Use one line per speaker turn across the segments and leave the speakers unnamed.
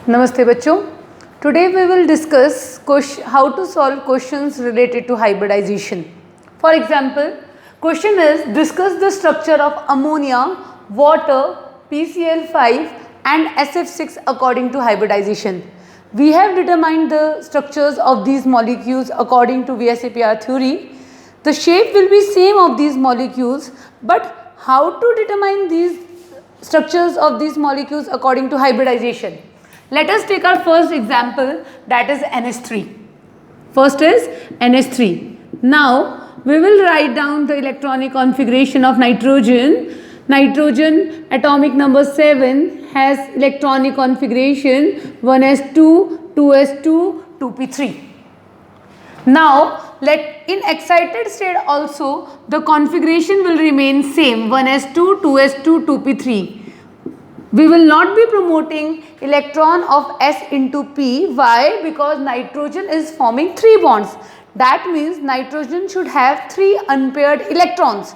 Namaste bachcho. Today we will discuss how to solve questions related to hybridization. For example, question is discuss the structure of ammonia, water, PCl5 and SF6 according to hybridization. We have determined the structures of these molecules according to VSEPR theory. The shape will be same of these molecules, but how to determine these structures of these molecules according to hybridization? Let us take our first example, that is NH3. First is NH3. Now we will write down the electronic configuration of nitrogen. Nitrogen atomic number 7 has electronic configuration 1s2, 2s2, 2p3. Now in excited state also the configuration will remain same 1s2, 2s2, 2p3. We will not be promoting electron of S into P. Why? Because nitrogen is forming 3 bonds. That means nitrogen should have 3 unpaired electrons.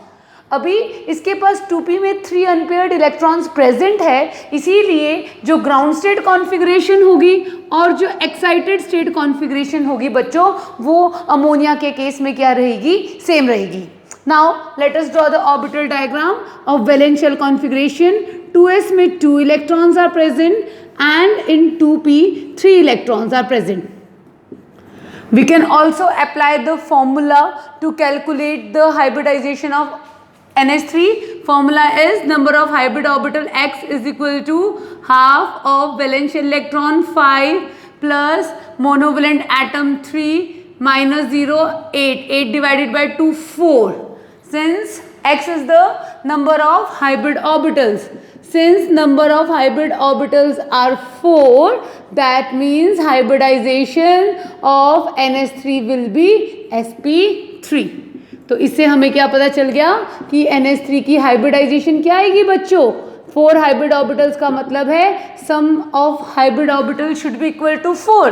अभी इसके पास 2p में 3 unpaired electrons present है, इसीलिए जो ground state configuration होगी और जो excited state configuration होगी बच्चों, वो अमोनिया के केस में क्या रहेगी? सेम रहेगी. Now let us draw the orbital diagram of valence shell configuration. 2s में 2 electrons are present and in 2p 3 electrons are present. We can also apply the formula to calculate the hybridization of NH3. Formula is number of hybrid orbital x is equal to half of valence shell electron 5 plus monovalent atom 3 minus 0 8. 8 divided by 2 4. Since x is the number of hybrid orbitals. Since number of hybrid orbitals are 4, that means hybridization of NH3 will be sp3. तो इससे हमें क्या पता चल गया कि NH3 की hybridisation क्या आएगी बच्चों? 4 हाइब्रिड ऑर्बिटल्स का मतलब है sum of hybrid orbital should be equal to 4.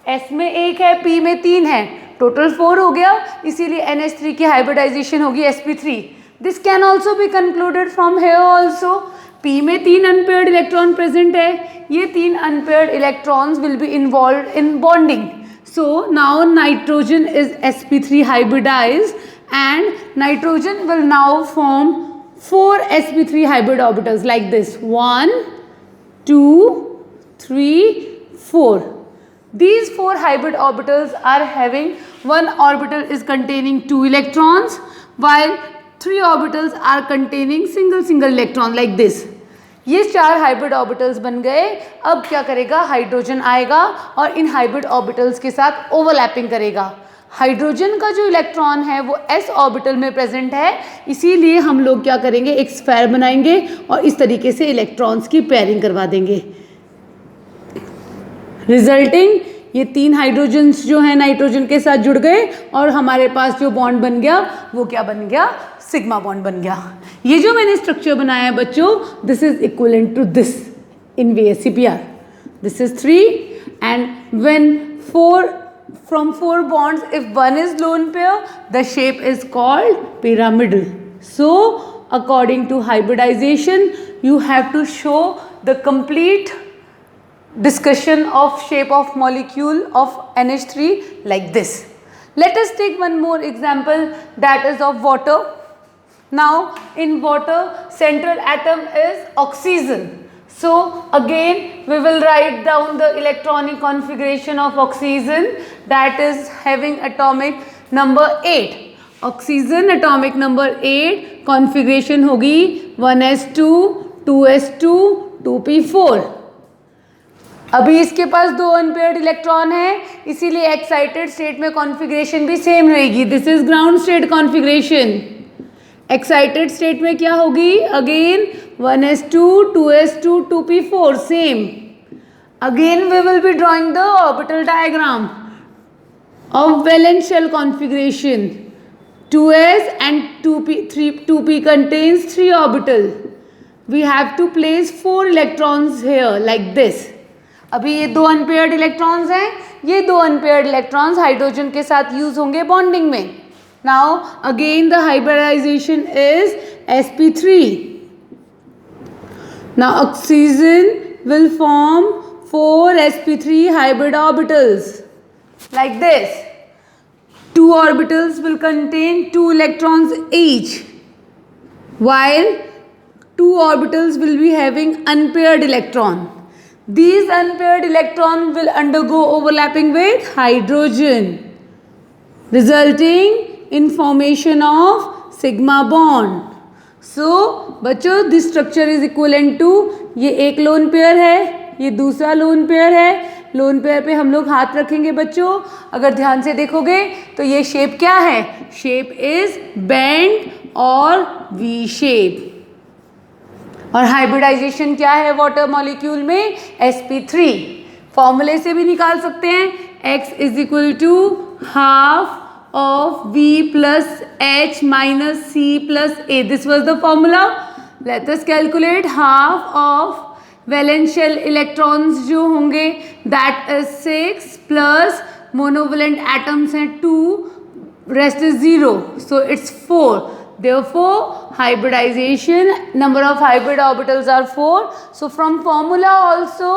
S में 1 है, P में 3 है, टोटल 4 हो गया, इसीलिए NH3 की हाइब्रिडाइजेशन होगी sp3. This can also be concluded from here also. P में 3 अनपेयर्ड इलेक्ट्रॉन प्रेजेंट है, ये 3 unpaired electrons will be involve in bonding. So now nitrogen is sp3 hybridized and nitrogen will now form 4 sp3 hybrid orbitals like this 1, 2, 3, 4. These 4 hybrid orbitals are having one orbital is containing 2 electrons while 3 orbitals are containing single electron like this. ये 4 hybrid orbitals बन गए. अब क्या करेगा? Hydrogen आएगा और in hybrid orbitals के साथ ओवरलैपिंग करेगा. हाइड्रोजन का जो इलेक्ट्रॉन है वो s ऑर्बिटल में प्रेजेंट है, इसीलिए हम लोग क्या करेंगे? एक स्फीयर बनाएंगे और इस तरीके से इलेक्ट्रॉन्स की पेयरिंग करवा देंगे. रिजल्टिंग ये 3 हाइड्रोजन्स जो है नाइट्रोजन के साथ जुड़ गए और हमारे पास जो बॉन्ड बन गया वो क्या बन गया? सिग्मा बॉन्ड बन गया. ये जो मैंने स्ट्रक्चर बनाया है बच्चों, this is equivalent to this in VSEPR. This is 3 and when 4 from 4 bonds, if one is lone pair, the shape is called pyramidal. So according to hybridization, you have to show the complete discussion of shape of molecule of NH3 like this. Let us take one more example, that is of water. Now in water central atom is oxygen. So again we will write down the electronic configuration of oxygen, that is having atomic number 8. Oxygen atomic number 8 configuration होगी 1s2, 2s2, 2p4. अभी इसके पास 2 unpaired electron है, इसीलिए excited state में configuration भी same रहेगी. This is ground state configuration. Excited state में क्या होगी? Again 1s2, 2s2, 2p4 same. Again we will be drawing the orbital diagram of valence shell configuration. 2s and 2p contains 3 orbital. We have to place 4 electrons here like this. अभी ये 2 unpaired electrons हैं, ये 2 unpaired electrons hydrogen के साथ use होंगे bonding में. Now again the hybridization is sp3. Now oxygen will form 4 sp3 hybrid orbitals like this. 2 orbitals will contain 2 electrons each, while 2 orbitals will be having unpaired electron. These unpaired electrons will undergo overlapping with hydrogen, resulting in formation of sigma bond. So बच्चों, this structure is equivalent to, ये एक lone pair है, ये दूसरा lone pair है. Lone pair पे हम लोग हाथ रखेंगे बच्चों. अगर ध्यान से देखोगे तो ये शेप क्या है? शेप इज बेंड और वी शेप. और हाइब्रिडाइजेशन क्या है वाटर मॉलिक्यूल में? sp3. फॉर्मूले से भी निकाल सकते हैं. x is equal to half of V plus H minus C plus A. This was the formula. Let us calculate half of valence shell electrons जो होंगे, that is 6 plus monovalent atoms हैं 2, rest is 0, so it's 4. Therefore hybridization, number of hybrid orbitals are 4. So from formula also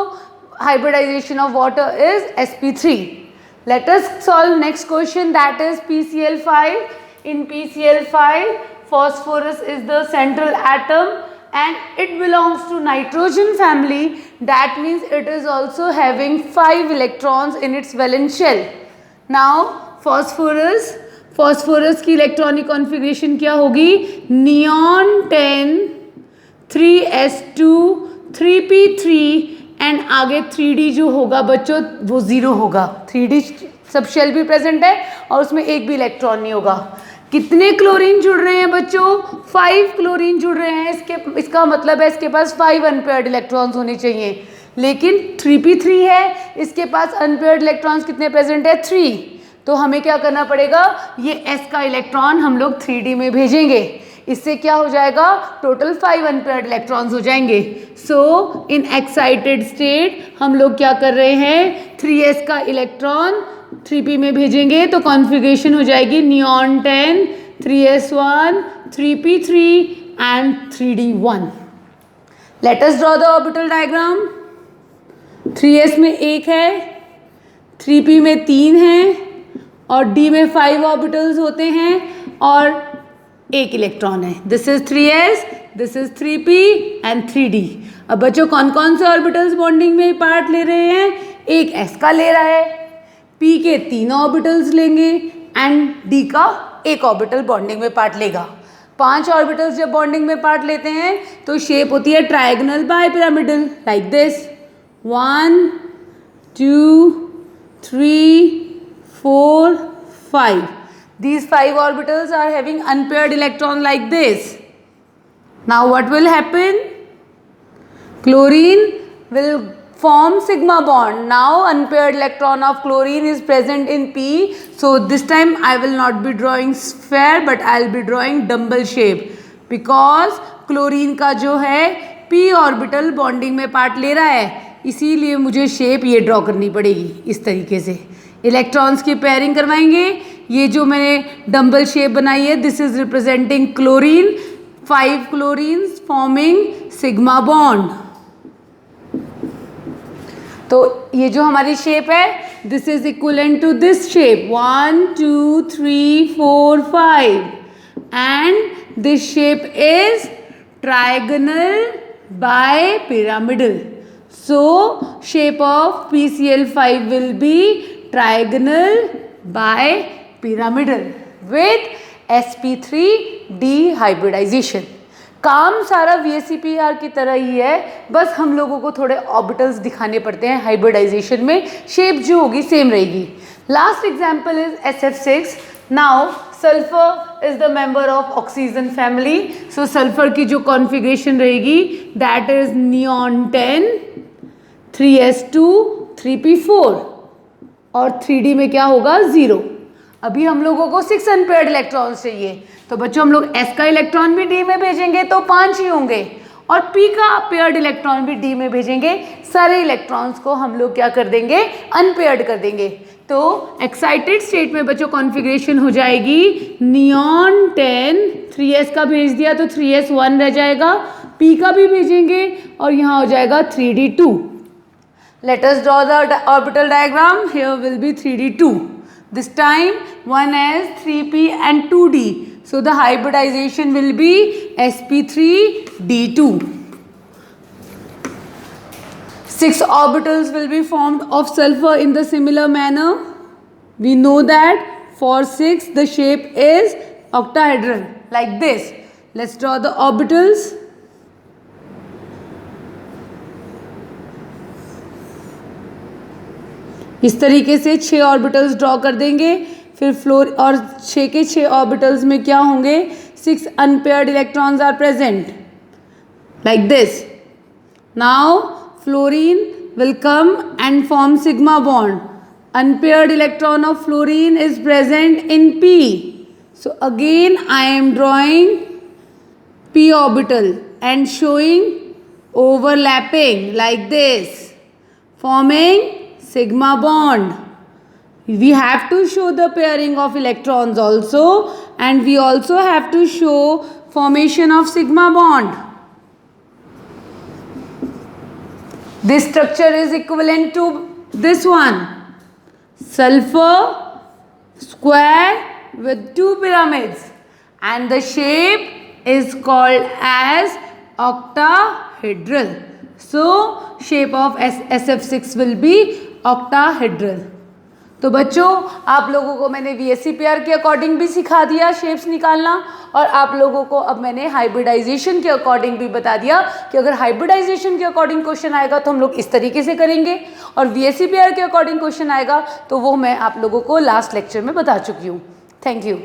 hybridization of water is sp3. Let us solve next question, that is PCl5. In PCl5, phosphorus is the central atom and it belongs to nitrogen family. That means it is also having 5 electrons in its valence shell. Now phosphorus की electronic configuration क्या होगी? Neon 10 3s2 3p3 and आगे 3d जो होगा बच्चों वो 0 होगा. 3d सब शेल भी प्रेजेंट है और उसमें एक भी इलेक्ट्रॉन नहीं होगा. कितने क्लोरीन जुड़ रहे हैं बच्चों? 5 क्लोरीन जुड़ रहे हैं. इसका मतलब है इसके पास 5 अनपेयर्ड इलेक्ट्रॉन्स होने चाहिए. लेकिन 3p3 है, इसके पास अनपेयर्ड इलेक्ट्रॉन्स कितने प्रेजेंट है? 3. तो हमें क्या करना पड़ेगा? ये s का इलेक्ट्रॉन हम लोग 3d में भेजेंगे. इससे क्या हो जाएगा? टोटल 5 अनपेयर्ड इलेक्ट्रॉन्स हो जाएंगे. सो इन एक्साइटेड स्टेट हम लोग क्या कर रहे हैं? 3s का इलेक्ट्रॉन 3p में भेजेंगे तो कॉन्फ़िगरेशन हो जाएगी neon 10 3s1 3p3 and 3d1. Let us draw the orbital diagram. 3s में 1 है, 3p में 3 है और d में 5 ऑर्बिटल्स होते हैं और एक इलेक्ट्रॉन है. This is 3s, this is 3p and 3d. अब बच्चों कौन कौन से ऑर्बिटल्स बॉन्डिंग में पार्ट ले रहे हैं? एक s का ले रहा है, p के 3 ऑर्बिटल्स लेंगे एंड d का एक ऑर्बिटल बॉन्डिंग में पार्ट लेगा. 5 ऑर्बिटल्स जब बॉन्डिंग में पार्ट लेते हैं तो शेप होती है trigonal bipyramidal like this. 1 2 3 4 5. These 5 orbitals are having unpaired electron like this. Now what will happen? Chlorine will form sigma bond. Now unpaired electron of chlorine is present in P. So this time I will not be drawing sphere but I will be drawing dumbbell shape because chlorine का जो है P orbital bonding में part ले रहा है, इसीलिए मुझे shape ये ड्रॉ करनी पड़ेगी इस तरीके से. इलेक्ट्रॉन्स की पेयरिंग करवाएंगे. ये जो मैंने डम्बल शेप बनाई है this is representing chlorine. 5 chlorines forming sigma bond. तो ये जो हमारी शेप है this is equivalent to this shape 1 2 3 4 5 and this shape is trigonal bipyramidal. So shape of PCl5 will be trigonal by pyramidal with sp3 dehybridization. काम सारा VSEPR की तरह ही है, बस हम लोगों को थोड़े ऑर्बिटल्स दिखाने पड़ते हैं हाइब्रिडाइजेशन में. शेप जो होगी सेम रहेगी. Last example is SF6. Now sulphur is the member of oxygen family. So sulphur की जो कॉन्फ़िगरेशन रहेगी that is neon 10 3s2 3p4 और 3d में क्या होगा? 0. अभी हम लोगों को 6 अनपेयर्ड इलेक्ट्रॉन्स चाहिए. तो बच्चों हम लोग s का इलेक्ट्रॉन भी d में भेजेंगे तो 5 ही होंगे और p का पेयर्ड इलेक्ट्रॉन भी d में भेजेंगे. सारे इलेक्ट्रॉन्स को हम लोग क्या कर देंगे? अनपेयर्ड कर देंगे. तो एक्साइटेड स्टेट में बच्चों कॉन्फ़िगरेशन हो जाएगी नियॉन 10 3s का भेज दिया तो 3s1 रह जाएगा, p का भी भेजेंगे और यहाँ हो जाएगा 3d2. Let us draw the orbital diagram. Here will be 3d2. This time one has 3p and 2d. So the hybridization will be sp3d2. 6 orbitals will be formed of sulfur in the similar manner. We know that for 6 the shape is octahedral like this. Let's draw the orbitals. इस तरीके से 6 orbitals draw कर देंगे. फिर floor और 6 के 6 orbitals में क्या होंगे, 6 unpaired electrons are present like this. Now fluorine will come and form sigma bond. Unpaired electron of fluorine is present in p. So again I am drawing p orbital and showing overlapping like this, forming sigma bond. We have to show the pairing of electrons also, and we also have to show formation of sigma bond. This structure is equivalent to this one. Sulfur square with 2 pyramids, and the shape is called as octahedral. So shape of SF6 will be octahedral. तो बच्चों आप लोगों को मैंने VSEPR के according भी सिखा दिया शेप्स निकालना, और आप लोगों को अब मैंने हाइब्रिडाइजेशन के अकॉर्डिंग भी बता दिया कि अगर हाइब्रिडाइजेशन के अकॉर्डिंग क्वेश्चन आएगा तो हम लोग इस तरीके से करेंगे, और VSEPR के अकॉर्डिंग क्वेश्चन आएगा तो वो मैं आप लोगों को लास्ट लेक्चर में बता चुकी हूँ. Thank you.